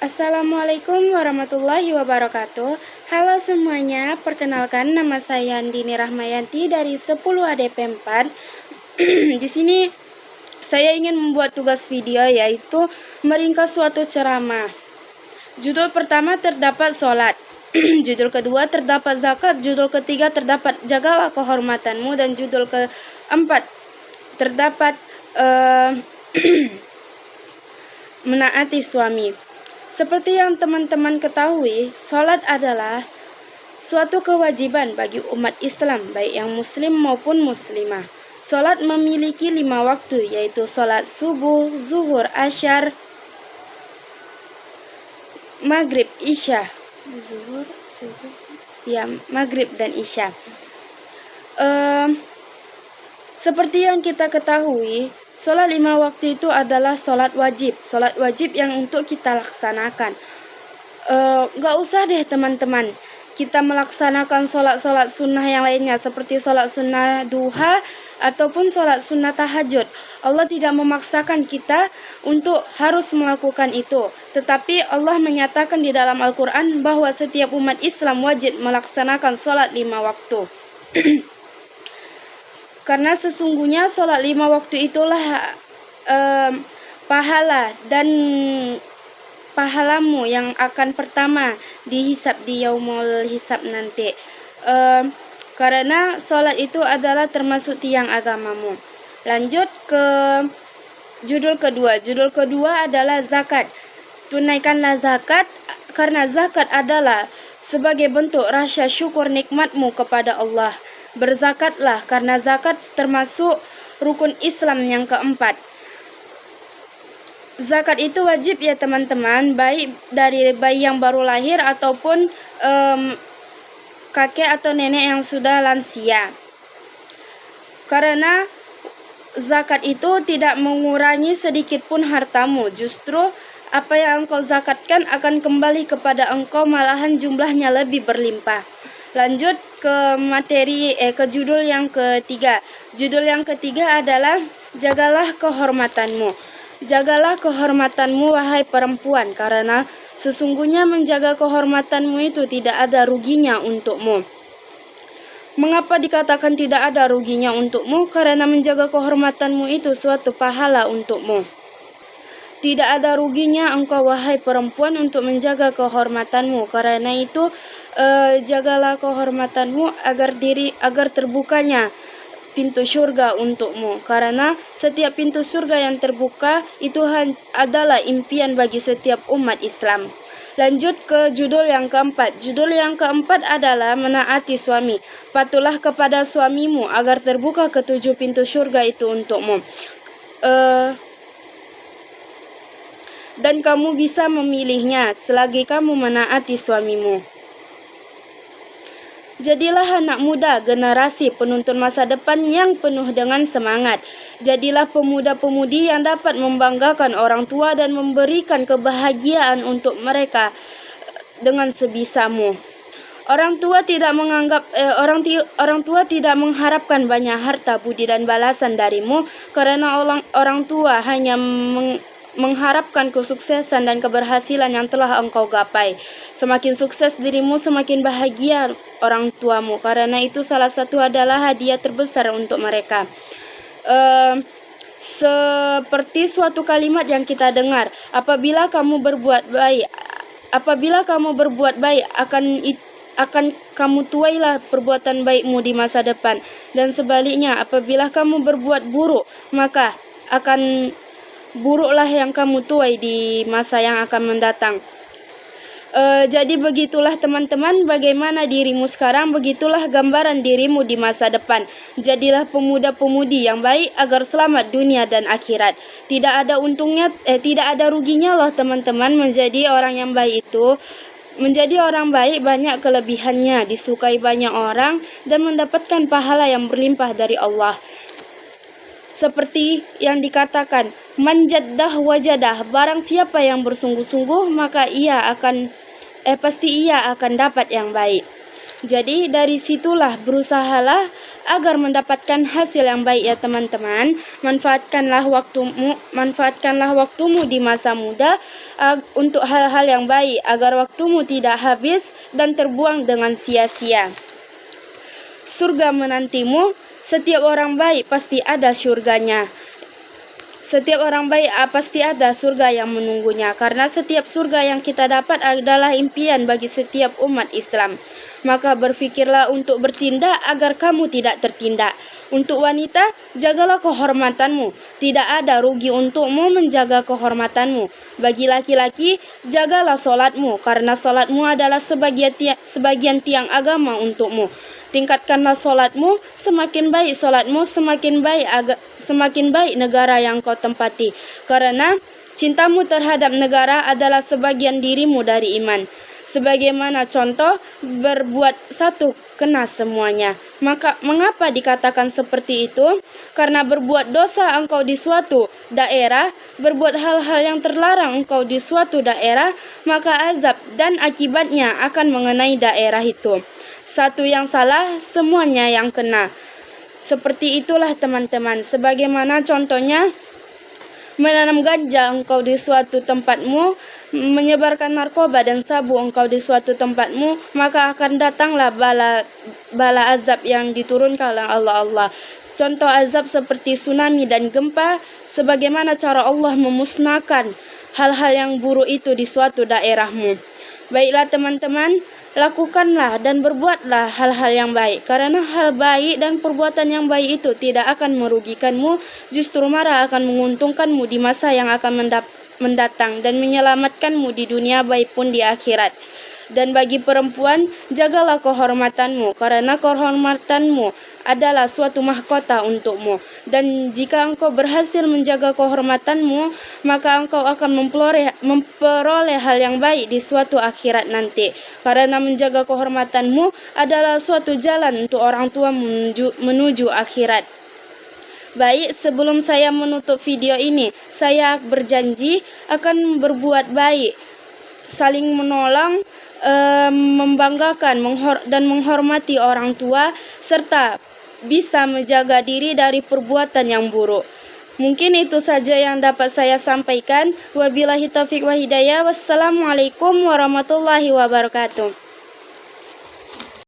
Assalamualaikum warahmatullahi wabarakatuh. Halo semuanya, perkenalkan nama saya Andini Rahmayanti dari 10 ADP 4. Di sini saya ingin membuat tugas video yaitu meringkas suatu ceramah. Judul pertama terdapat sholat. Judul kedua terdapat zakat. Judul ketiga terdapat jagalah kehormatanmu. Dan judul keempat terdapat menaati suami. Seperti yang teman-teman ketahui, sholat adalah suatu kewajiban bagi umat Islam, baik yang muslim maupun muslimah. Sholat memiliki 5 waktu, yaitu sholat subuh, zuhur, asyar, maghrib, isya. Maghrib dan isya. Seperti yang kita ketahui, sholat 5 waktu itu adalah sholat wajib. Sholat wajib yang untuk kita laksanakan. Gak usah deh teman-teman, kita melaksanakan sholat-sholat sunnah yang lainnya seperti sholat sunnah duha ataupun sholat sunnah tahajud. Allah tidak memaksakan kita untuk harus melakukan itu. Tetapi Allah menyatakan di dalam Al-Quran bahwa setiap umat Islam wajib melaksanakan sholat 5 waktu. Karena sesungguhnya sholat 5 waktu itulah pahala dan pahalamu yang akan pertama dihisab di yaumul hisab nanti. Karena sholat itu adalah termasuk tiang agamamu. Lanjut ke judul kedua. Judul kedua adalah zakat. Tunaikanlah zakat karena zakat adalah sebagai bentuk rasa syukur nikmatmu kepada Allah. Berzakatlah karena zakat termasuk rukun Islam yang keempat. Zakat itu wajib ya teman-teman, baik dari bayi yang baru lahir ataupun kakek atau nenek yang sudah lansia. Karena zakat itu tidak mengurangi sedikit pun hartamu, justru apa yang engkau zakatkan akan kembali kepada engkau, malahan jumlahnya lebih berlimpah. Lanjut ke ke judul yang ketiga. Judul yang ketiga adalah jagalah kehormatanmu. Jagalah kehormatanmu wahai perempuan, karena sesungguhnya menjaga kehormatanmu itu tidak ada ruginya untukmu. Mengapa dikatakan tidak ada ruginya untukmu? Karena menjaga kehormatanmu itu suatu pahala untukmu. Tidak ada ruginya engkau wahai perempuan untuk menjaga kehormatanmu. Karena itu jagalah kehormatanmu agar terbukanya pintu surga untukmu. Karena setiap pintu surga yang terbuka itu adalah impian bagi setiap umat Islam. Lanjut ke judul yang keempat. Judul yang keempat adalah menaati suami. Patulah kepada suamimu agar terbuka ketujuh pintu surga itu untukmu. Dan kamu bisa memilihnya selagi kamu menaati suamimu. Jadilah anak muda, generasi penuntun masa depan yang penuh dengan semangat. Jadilah pemuda-pemudi yang dapat membanggakan orang tua dan memberikan kebahagiaan untuk mereka dengan sebisamu. Orang tua tidak mengharapkan banyak harta, budi dan balasan darimu, karena orang tua hanya mengharapkan kesuksesan dan keberhasilan yang telah engkau gapai. Semakin sukses dirimu, semakin bahagia orang tuamu. Karena itu salah satu adalah hadiah terbesar untuk mereka. Seperti suatu kalimat yang kita dengar, apabila kamu berbuat baik, akan kamu tuailah perbuatan baikmu di masa depan. Dan sebaliknya, apabila kamu berbuat buruk, maka akan buruklah yang kamu tuai di masa yang akan mendatang. Jadi begitulah teman-teman, bagaimana dirimu sekarang, begitulah gambaran dirimu di masa depan. Jadilah pemuda-pemudi yang baik agar selamat dunia dan akhirat. Tidak ada ruginya loh teman-teman menjadi orang yang baik itu. Menjadi orang baik banyak kelebihannya, disukai banyak orang dan mendapatkan pahala yang berlimpah dari Allah. Seperti yang dikatakan, manjaddah wajadah, barang siapa yang bersungguh-sungguh maka pasti ia akan dapat yang baik. Jadi dari situlah berusahalah agar mendapatkan hasil yang baik ya teman-teman. Manfaatkanlah waktumu di masa muda untuk hal-hal yang baik agar waktumu tidak habis dan terbuang dengan sia-sia. Surga menantimu, setiap orang baik pasti ada surganya. Setiap orang baik pasti ada surga yang menunggunya, karena setiap surga yang kita dapat adalah impian bagi setiap umat Islam. Maka berfikirlah untuk bertindak agar kamu tidak tertindak. Untuk wanita, jagalah kehormatanmu. Tidak ada rugi untukmu menjaga kehormatanmu. Bagi laki-laki, jagalah solatmu, karena solatmu adalah sebagian tiang agama untukmu. Tingkatkanlah solatmu, semakin baik solatmu, semakin baik negara yang kau tempati. Karena cintamu terhadap negara adalah sebagian dirimu dari iman. Sebagaimana contoh, berbuat satu kena semuanya. Maka mengapa dikatakan seperti itu? Karena berbuat dosa engkau di suatu daerah, berbuat hal-hal yang terlarang engkau di suatu daerah, maka azab dan akibatnya akan mengenai daerah itu. Satu yang salah, semuanya yang kena. Seperti itulah teman-teman. Sebagaimana contohnya, menanam ganja engkau di suatu tempatmu, menyebarkan narkoba dan sabu engkau di suatu tempatmu, maka akan datanglah bala azab yang diturunkan oleh Allah. Contoh azab seperti tsunami dan gempa, sebagaimana cara Allah memusnahkan hal-hal yang buruk itu di suatu daerahmu. Baiklah teman-teman, lakukanlah dan berbuatlah hal-hal yang baik, karena hal baik dan perbuatan yang baik itu tidak akan merugikanmu, justru malah akan menguntungkanmu di masa yang akan mendatang dan menyelamatkanmu di dunia baik pun di akhirat. Dan bagi perempuan, jagalah kehormatanmu, karena kehormatanmu adalah suatu mahkota untukmu. Dan jika engkau berhasil menjaga kehormatanmu, maka engkau akan memperoleh hal yang baik di suatu akhirat nanti. Karena menjaga kehormatanmu adalah suatu jalan untuk orang tua menuju akhirat. Baik, sebelum saya menutup video ini, saya berjanji akan berbuat baik, saling menolong, membanggakan dan menghormati orang tua, serta bisa menjaga diri dari perbuatan yang buruk. Mungkin itu saja yang dapat saya sampaikan. Wabillahi taufiq wa hidayah. Wassalamualaikum warahmatullahi wabarakatuh.